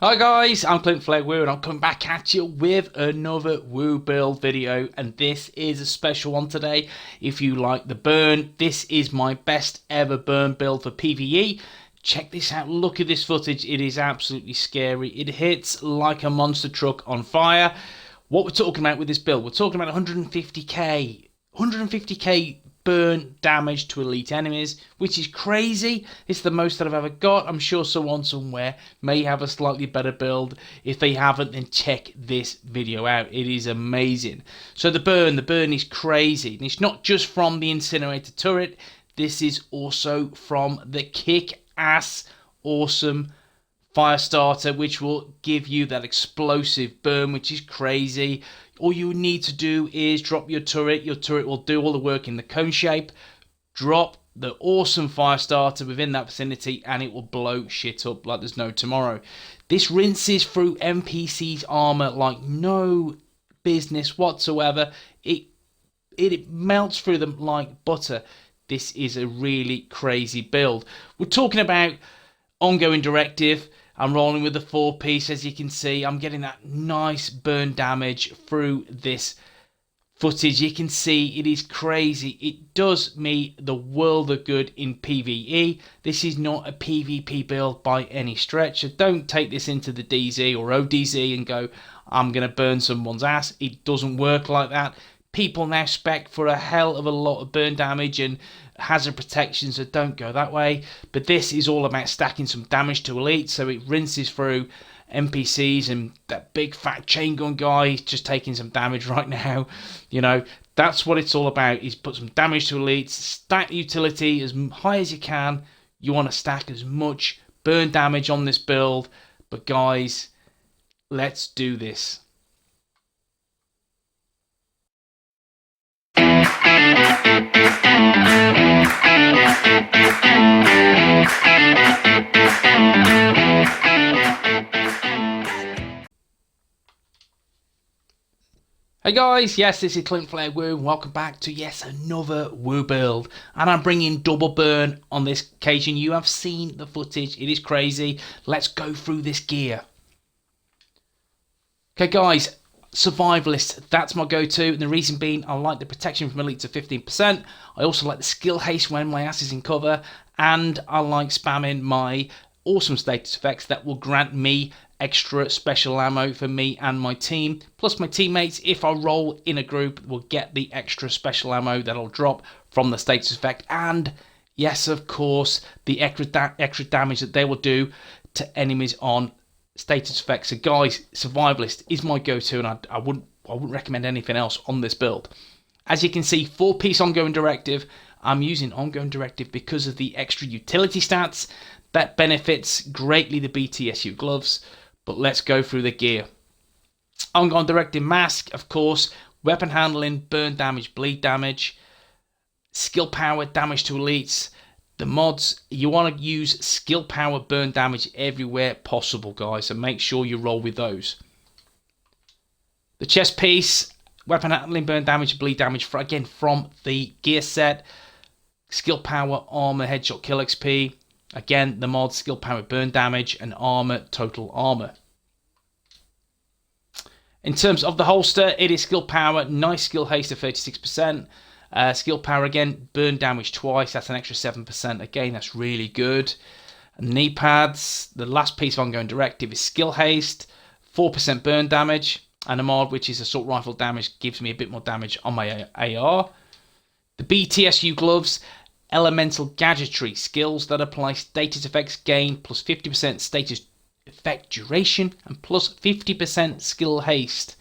Hi guys, I'm CLINTFLAIRWOO and I'm coming back at you with another WOO build video, and this is a special one today. If you like the burn, this is my best ever burn build for PVE. Check this out, look at this footage, it is absolutely scary. It hits like a monster truck on fire. What we're talking about with this build, we're talking about 150k burn damage to elite enemies, which is crazy. It's the most that I've ever got. I'm sure someone somewhere may have a slightly better build. If they haven't, then check this video out. It is amazing. So the burn is crazy. And it's not just from the incinerator turret. This is also from the kick-ass awesome fire starter, which will give you that explosive burn, which is crazy. All you need to do is drop your turret. Your turret will do all the work in the cone shape. Drop the awesome fire starter within that vicinity and it will blow shit up like there's no tomorrow. This rinses through NPC's armor like no business whatsoever. It melts through them like butter. This is a really crazy build. We're talking about ongoing directive. I'm rolling with the 4-piece, as you can see. I'm getting that nice burn damage through this footage. You can see it is crazy. It does me the world of good in PvE. This is not a PvP build by any stretch. So don't take this into the DZ or ODZ and go, I'm going to burn someone's ass. It doesn't work like that. People now spec for a hell of a lot of burn damage and hazard protection, so don't go that way. But this is all about stacking some damage to elite, so it rinses through NPCs, and that big fat chain gun guy is just taking some damage right now. You know, that's what it's all about, is put some damage to elites, stack utility as high as you can. You want to stack as much burn damage on this build. But guys, let's do this. Hey guys, yes, this is CLINTFLAIRWOO. Welcome back to another WOO build, and I'm bringing double burn on this occasion. You have seen the footage, it is crazy. Let's go through this gear. Okay guys, survivalist, that's my go-to, and the reason being I like the protection from elite to 15%. I also like the skill haste when my ass is in cover, and I like spamming my awesome status effects that will grant me extra special ammo for me and my team. Plus my teammates, if I roll in a group, will get the extra special ammo that'll drop from the status effect. And yes, of course, the extra damage that they will do to enemies on status effects. So guys, survivalist is my go-to, and I wouldn't recommend anything else on this build. As you can see, 4-piece ongoing directive. I'm using ongoing directive because of the extra utility stats that benefits greatly the BTSU gloves. But let's go through the gear. Ongoing directive mask, of course, weapon handling, burn damage, bleed damage, skill power, damage to elites. The mods, you want to use skill power, burn damage everywhere possible, guys, so make sure you roll with those. The chest piece, weapon handling, burn damage, bleed damage, again from the gear set. Skill power, armor, headshot, kill XP. Again, the mod, skill power, burn damage, and armor, total armor. In terms of the holster, it is skill power, nice skill haste of 36%. Skill power again, burn damage twice, that's an extra 7%. Again, that's really good. And knee pads, the last piece of ongoing directive is skill haste, 4% burn damage. And a mod, which is assault rifle damage, gives me a bit more damage on my AR. The BTSU gloves, elemental gadgetry, skills that apply status effects gain plus 50% status effect duration and plus 50% skill haste.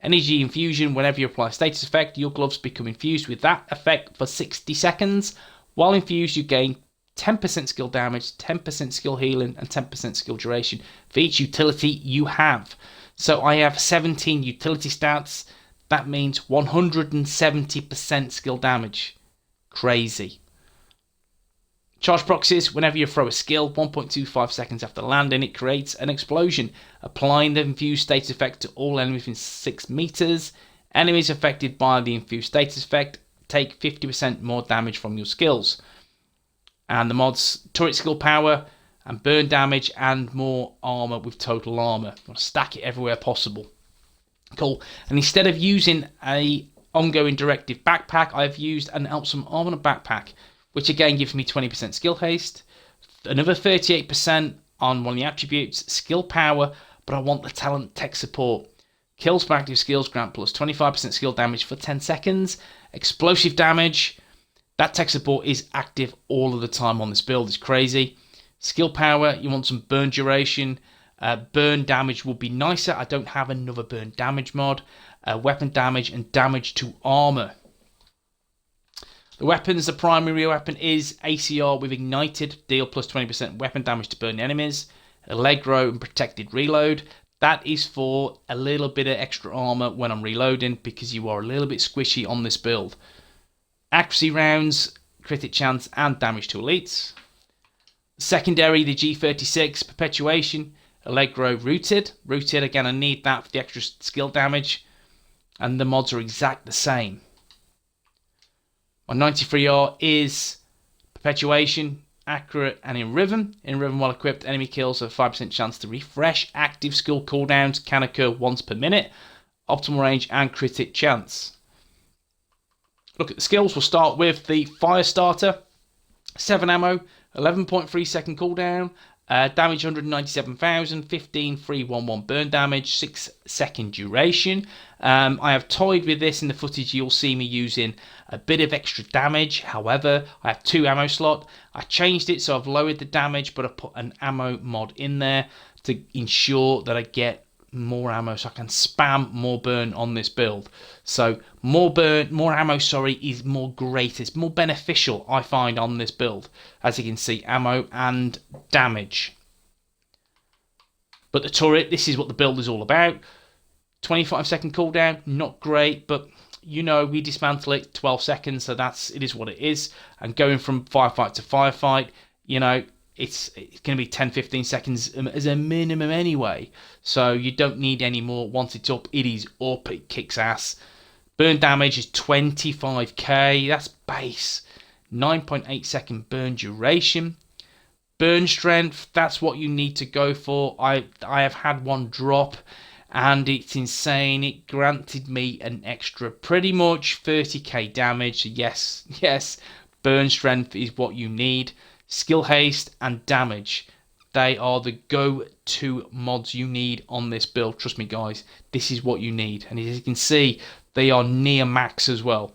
Energy infusion, whenever you apply a status effect, your gloves become infused with that effect for 60 seconds. While infused, you gain 10% skill damage, 10% skill healing, and 10% skill duration for each utility you have. So I have 17 utility stats. That means 170% skill damage. Crazy. Charge proxies, whenever you throw a skill, 1.25 seconds after landing, it creates an explosion, applying the infused status effect to all enemies within 6 meters. Enemies affected by the infused status effect take 50% more damage from your skills. And the mods, turret skill power, and burn damage and more armor with total armor. I'm going to stack it everywhere possible. Cool. And instead of using a ongoing directive backpack, I've used an Epsom armor backpack, which again gives me 20% skill haste, another 38% on one of the attributes, skill power, but I want the talent tech support. Kills for active skills grant plus 25% skill damage for 10 seconds. Explosive damage. That tech support is active all of the time on this build. It's crazy. Skill power, you want some burn duration. Burn damage would be nicer. I don't have another burn damage mod. Weapon damage and damage to armor. The weapons, the primary weapon is ACR with ignited. Deal plus 20% weapon damage to burn enemies. Allegro and protected reload. That is for a little bit of extra armor when I'm reloading, because you are a little bit squishy on this build. Accuracy rounds, critic chance, and damage to elites. Secondary, the G36, perpetuation, Allegro, rooted. Rooted, again, I need that for the extra skill damage. And the mods are exact the same. My 93R is perpetuation, accurate, and in rhythm. In rhythm, while equipped, enemy kills have a 5% chance to refresh. Active skill cooldowns can occur once per minute. Optimal range and critic chance. Look at the skills. We'll start with the fire starter. 7 ammo, 11.3 second cooldown, damage 197,000, 15 311 burn damage, 6 second duration. I have toyed with this in the footage. You'll see me using a bit of extra damage. However, I have 2 ammo slot. I changed it, so I've lowered the damage, but I put an ammo mod in there to ensure that I get more ammo, so I can spam more burn on this build. So more ammo, is more great. It's more beneficial, I find, on this build. As you can see, ammo and damage. But the turret, this is what the build is all about. 25 second cooldown, not great, but you know, we dismantle it 12 seconds, so it is what it is. And going from firefight to firefight, you know, it's going to be 10-15 seconds as a minimum anyway. So you don't need any more. Once it's up, it is up. It kicks ass. Burn damage is 25k. That's base. 9.8 second burn duration. Burn strength, that's what you need to go for. I have had one drop, and it's insane. It granted me an extra pretty much 30k damage. Yes, burn strength is what you need. Skill haste and damage, they are the go-to mods you need on this build. Trust me, guys, this is what you need. And as you can see, they are near max as well.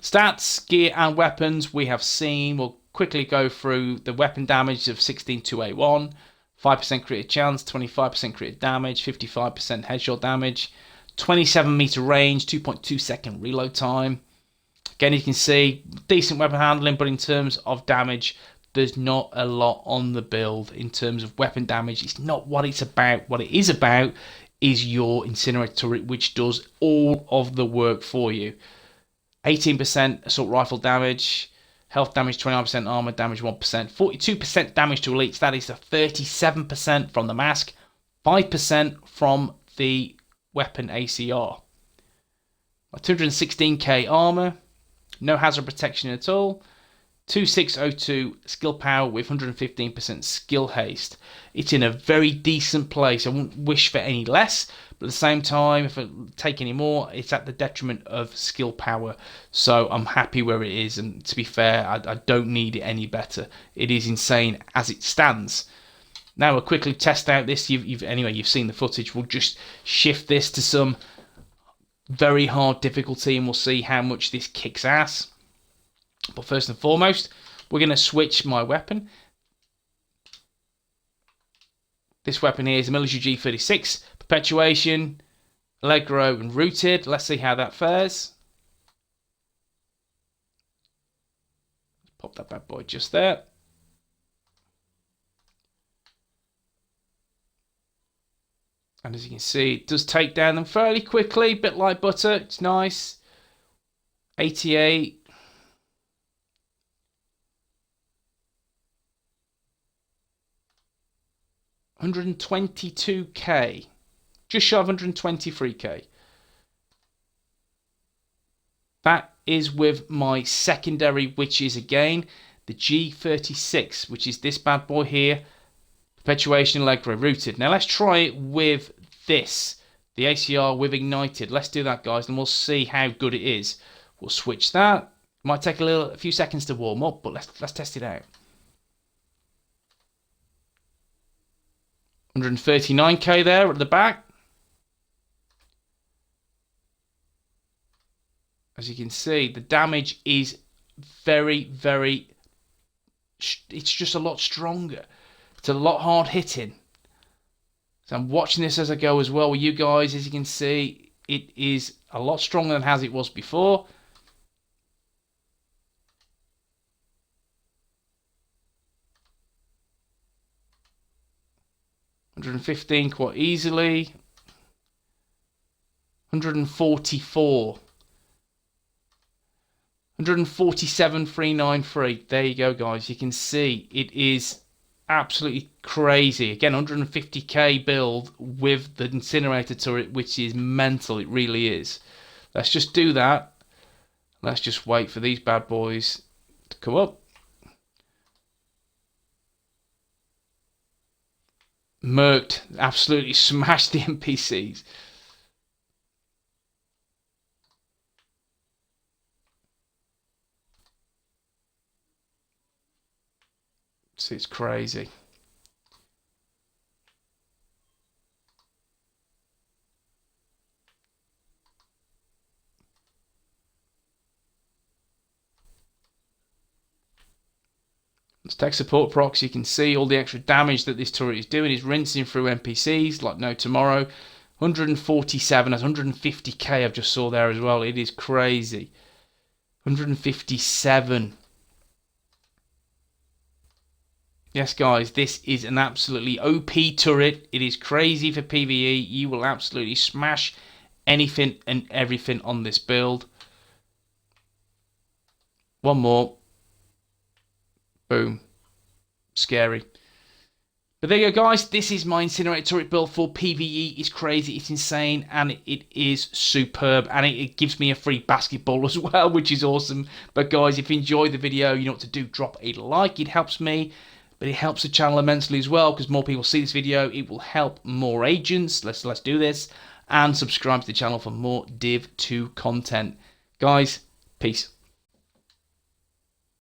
Stats, gear, and weapons we have seen. We'll quickly go through the weapon damage of 162A1, 5% crit chance, 25% crit damage, 55% headshot damage, 27 meter range, 2.2 second reload time. Again, you can see decent weapon handling, but in terms of damage, there's not a lot on the build in terms of weapon damage. It's not what it's about. What it is about is your incinerator turret, which does all of the work for you. 18% assault rifle damage, health damage 29%, armor damage 1%, 42% damage to elites. That is the 37% from the mask, 5% from the weapon ACR. 216k armor. No hazard protection at all. 2602 skill power with 115% skill haste. It's in a very decent place. I wouldn't wish for any less, but at the same time, if I take any more, it's at the detriment of skill power. So I'm happy where it is, and to be fair, I don't need it any better. It is insane as it stands. Now we'll quickly test out this. You've seen the footage. We'll just shift this to some very hard difficulty, and we'll see how much this kicks ass. But first and foremost, we're going to switch my weapon. This weapon here is a military G36, perpetuation, Allegro, and rooted. Let's see how that fares. Pop that bad boy just there. And as you can see, it does take down them fairly quickly, a bit like butter. It's nice. 88. $122k, just shy of 123k. That is with my secondary, which is again the G36, which is this bad boy here, perpetuation leg grow rooted. Now let's try it with this, the ACR with ignited. Let's do that, guys, and we'll see how good it is. We'll switch that. Might take a few seconds to warm up, but let's test it out. 139k there at the back. As you can see, the damage is very, it's just a lot stronger. It's a lot hard hitting. So I'm watching this as I go as well with you guys. As you can see, it is a lot stronger than as it was before. $115 quite easily. 144. 147,393. There you go, guys. You can see it is absolutely crazy. Again, 150k build with the incinerator turret, which is mental. It really is. Let's just do that. Let's just wait for these bad boys to come up. Murked. Absolutely smashed the NPCs. It's crazy. Let's take support procs. You can see all the extra damage that this turret is doing. It's rinsing through NPCs like no tomorrow. 147, that's 150k I've just saw there as well. It is crazy. 157. Yes, guys, this is an absolutely OP turret. It is crazy for PVE. You will absolutely smash anything and everything on this build. One more. Boom. Scary. But there you go, guys. This is my incinerator turret build for PVE. It's crazy, it's insane, and it is superb. And it gives me a free basketball as well, which is awesome. But guys, if you enjoyed the video, you know what to do. Drop a like. It helps me. But it helps the channel immensely as well, because more people see this video. It will help more agents. Let's do this. And subscribe to the channel for more Div 2 content. Guys, peace.